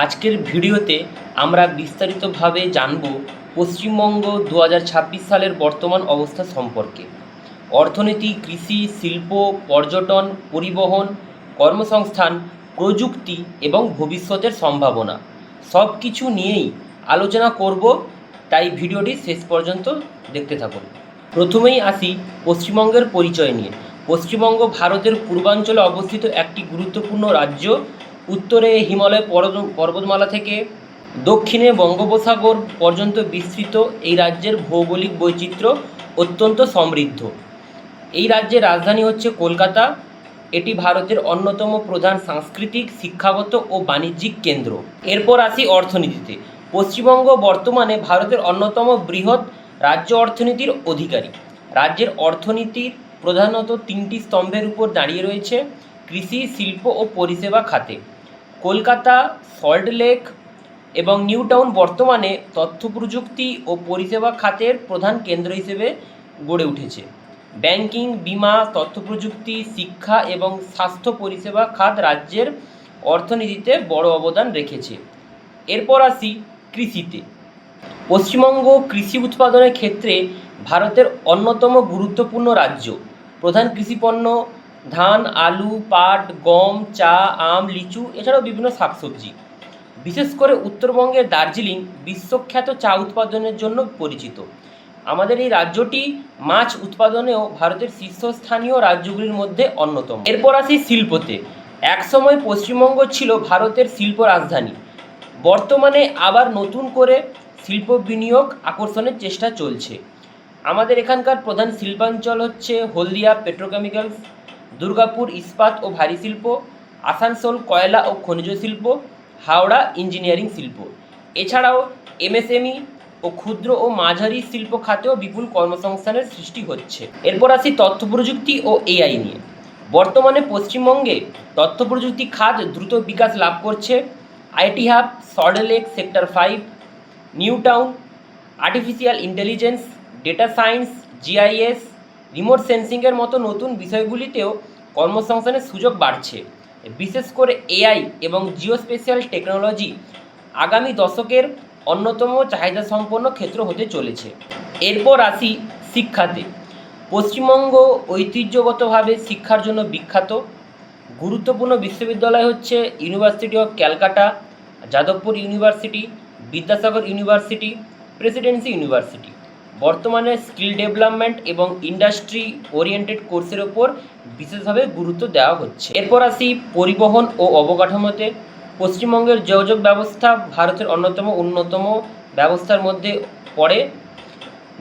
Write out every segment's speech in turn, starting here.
আজকের ভিডিওতে আমরা বিস্তারিতভাবে জানব পশ্চিমবঙ্গ 2026 সালের বর্তমান অবস্থা সম্পর্কে। অর্থনীতি, কৃষি, শিল্প, পর্যটন, পরিবহন, কর্মসংস্থান, প্রযুক্তি এবং ভবিষ্যতের সম্ভাবনা সব কিছু নিয়েই আলোচনা করব, তাই ভিডিওটি শেষ পর্যন্ত দেখতে থাকুন। প্রথমেই আসি পশ্চিমবঙ্গের পরিচয় নিয়ে। পশ্চিমবঙ্গ ভারতের পূর্বাঞ্চলে অবস্থিত একটি গুরুত্বপূর্ণ রাজ্য। উত্তরে হিমালয় পর্বতমালা থেকে দক্ষিণে বঙ্গোপসাগর পর্যন্ত বিস্তৃত এই রাজ্যের ভৌগোলিক বৈচিত্র্য অত্যন্ত সমৃদ্ধ। এই রাজ্যের রাজধানী হচ্ছে কলকাতা। এটি ভারতের অন্যতম প্রধান সাংস্কৃতিক, শিক্ষাগত ও বাণিজ্যিক কেন্দ্র। এরপর আসি অর্থনীতিতে। পশ্চিমবঙ্গ বর্তমানে ভারতের অন্যতম বৃহৎ রাজ্য অর্থনীতির অধিকারী। রাজ্যের অর্থনীতির প্রধানত তিনটি স্তম্ভের উপর দাঁড়িয়ে রয়েছে: কৃষি, শিল্প ও পরিষেবা খাতে। কলকাতা, সল্টলেক এবং নিউ টাউন বর্তমানে তথ্য প্রযুক্তি ও পরিষেবা খাতের প্রধান কেন্দ্র হিসেবে গড়ে উঠেছে। ব্যাংকিং, বিমা, তথ্য প্রযুক্তি, শিক্ষা এবং স্বাস্থ্য পরিষেবা খাত রাজ্যের অর্থনীতিতে বড় অবদান রেখেছে। এরপর আসি কৃষিতে। পশ্চিমবঙ্গ কৃষি উৎপাদনের ক্ষেত্রে ভারতের অন্যতম গুরুত্বপূর্ণ রাজ্য। প্রধান কৃষিপণ্য ধান, আলু, পাট, গম, চা, আম, লিচু, এছাড়াও বিভিন্ন শাকসবজি। বিশেষ করে উত্তরবঙ্গের দার্জিলিং বিশ্বখ্যাত চা উৎপাদনের জন্য পরিচিত। আমাদের এই রাজ্যটি মাছ উৎপাদনেও ভারতের শীর্ষস্থানীয় রাজ্যগুলির মধ্যে অন্যতম। এরপর আসি শিল্পতে। একসময় পশ্চিমবঙ্গ ছিল ভারতের শিল্প রাজধানী। বর্তমানে আবার নতুন করে শিল্প বিনিয়োগ আকর্ষণের চেষ্টা চলছে। আমাদের এখানকার প্রধান শিল্পাঞ্চল হচ্ছে হলদিয়া পেট্রোকেমিক্যালস, দুর্গাপুর ইস্পাত ও ভারী শিল্প, আসানসোল কয়লা ও খনিজ শিল্প, হাওড়া ইঞ্জিনিয়ারিং শিল্প। এছাড়াও এমএসএমই ও ক্ষুদ্র ও মাঝারি শিল্প খাতেও বিপুল কর্মসংস্থানের সৃষ্টি হচ্ছে। এরপর আসি তথ্য প্রযুক্তি ও এআই নিয়ে। বর্তমানে পশ্চিমবঙ্গে তথ্য প্রযুক্তি খাত দ্রুত বিকাশ লাভ করছে। IT hub, Salt Lake sector 5, New Town, artificial intelligence, data science, GIS, remote সেন্সিংয়ের মতো নতুন বিষয়গুলিতেও কর্মসংস্থানের সুযোগ বাড়ছে। বিশেষ করে এআই এবং জিওস্পেশিয়াল টেকনোলজি আগামী দশকের অন্যতম চাহিদাসম্পন্ন ক্ষেত্র হতে চলেছে। এরপর আসি শিক্ষাতে। পশ্চিমবঙ্গ ঐতিহ্যগতভাবে শিক্ষার জন্য বিখ্যাত। গুরুত্বপূর্ণ বিশ্ববিদ্যালয় হচ্ছে university of Calcutta, Jadavpur university, Vidyasagar university, Presidency university. বর্তমানে স্কিল ডেভেলপমেন্ট এবং ইন্ডাস্ট্রি ওরিয়েন্টেড কোর্সের ওপর বিশেষভাবে গুরুত্ব দেওয়া হচ্ছে। এরপর আসি পরিবহন ও অবকাঠামোতে। পশ্চিমবঙ্গের যোগাযোগ ব্যবস্থা ভারতের অন্যতম ব্যবস্থার মধ্যে পড়ে।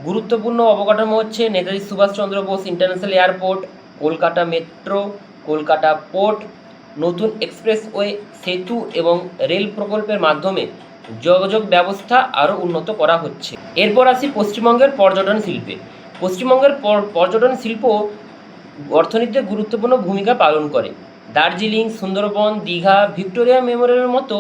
গুরুত্বপূর্ণ অবকাঠামো হচ্ছে Netaji Subhas Chandra Bose international airport, Kolkata metro, Kolkata port, নতুন এক্সপ্রেসওয়ে, সেতু এবং রেল প্রকল্পের মাধ্যমে যোগাযোগ ব্যবস্থা আরও উন্নত করা হচ্ছে। এরপর আসি পশ্চিমবঙ্গের পর্যটন শিল্পে। পশ্চিমবঙ্গের পর্যটন শিল্প অর্থনীতিতে গুরুত্বপূর্ণ ভূমিকা পালন করে। দার্জিলিং, সুন্দরবন, দীঘা, ভিক্টোরিয়া মেমোরিয়ালের মতো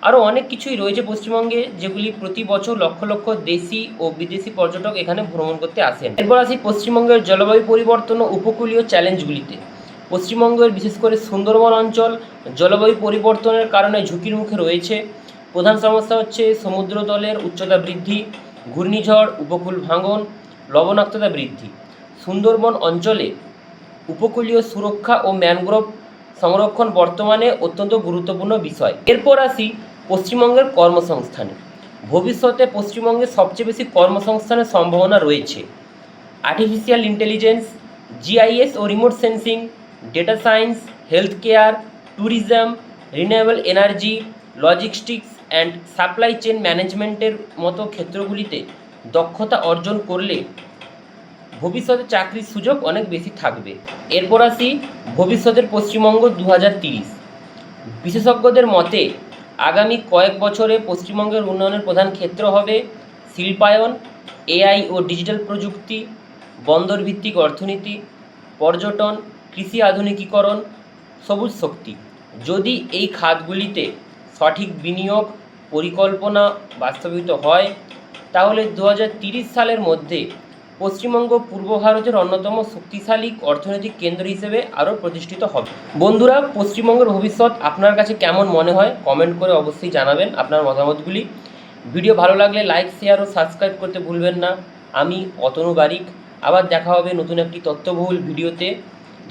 আরও অনেক কিছুই রয়েছে পশ্চিমবঙ্গে, যেগুলি প্রতি বছর লক্ষ লক্ষ দেশি ও বিদেশি পর্যটক এখানে ভ্রমণ করতে আসেন। এরপর আসি পশ্চিমবঙ্গের জলবায়ু পরিবর্তন ও উপকূলীয় চ্যালেঞ্জগুলিতে। পশ্চিমবঙ্গের বিশেষ করে সুন্দরবন অঞ্চল জলবায়ু পরিবর্তনের কারণে ঝুঁকির মুখে রয়েছে। প্রধান সমস্যা হচ্ছে সমুদ্রতলের উচ্চতা বৃদ্ধি, ঘূর্ণিঝড়, উপকূল ভাঙন, লবণাক্ততা বৃদ্ধি। সুন্দরবন অঞ্চলে উপকূলীয় সুরক্ষা ও ম্যানগ্রোভ সংরক্ষণ বর্তমানে অত্যন্ত গুরুত্বপূর্ণ বিষয়। এরপর আসি পশ্চিমবঙ্গের কর্মসংস্থানে। ভবিষ্যতে পশ্চিমবঙ্গে সবচেয়ে বেশি কর্মসংস্থানের সম্ভাবনা রয়েছে। আর্টিফিশিয়াল ইন্টেলিজেন্স, জিআইএস ও remote sensing, data science, health care, tourism, renewable energy, logistics and supply chain ম্যানেজমেন্টের মতো ক্ষেত্রগুলিতে দক্ষতা অর্জন করলে ভবিষ্যতে চাকরির সুযোগ অনেক বেশি থাকবে। এরপর আসি ভবিষ্যতের পশ্চিমবঙ্গ 2030। বিশেষজ্ঞদের মতে আগামী কয়েক বছরে পশ্চিমবঙ্গের উন্নয়নের প্রধান ক্ষেত্র হবে শিল্পায়ন, এআই ও ডিজিটাল প্রযুক্তি, বন্দর ভিত্তিক অর্থনীতি, পর্যটন, কৃষি আধুনিকীকরণ, সবুজ শক্তি। যদি এই খাতগুলিতে সঠিক বিনিয়োগ পরিকল্পনা বাস্তবায়িত হয়, তাহলে 2030 সালের মধ্যে পশ্চিমবঙ্গ পূর্ব ভারতের অন্যতম শক্তিশালী অর্থনৈতিক কেন্দ্র হিসেবে আরও প্রতিষ্ঠিত হবে। বন্ধুরা, পশ্চিমবঙ্গের ভবিষ্যৎ আপনার কাছে কেমন মনে হয় কমেন্ট করে অবশ্যই জানাবেন আপনার মতামতগুলি। ভিডিও ভালো লাগলে লাইক, শেয়ার ও সাবস্ক্রাইব করতে ভুলবেন না। আমি অতনু বারিক, আবার দেখা হবে নতুন একটি তথ্যবহুল ভিডিওতে।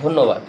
ধন্যবাদ।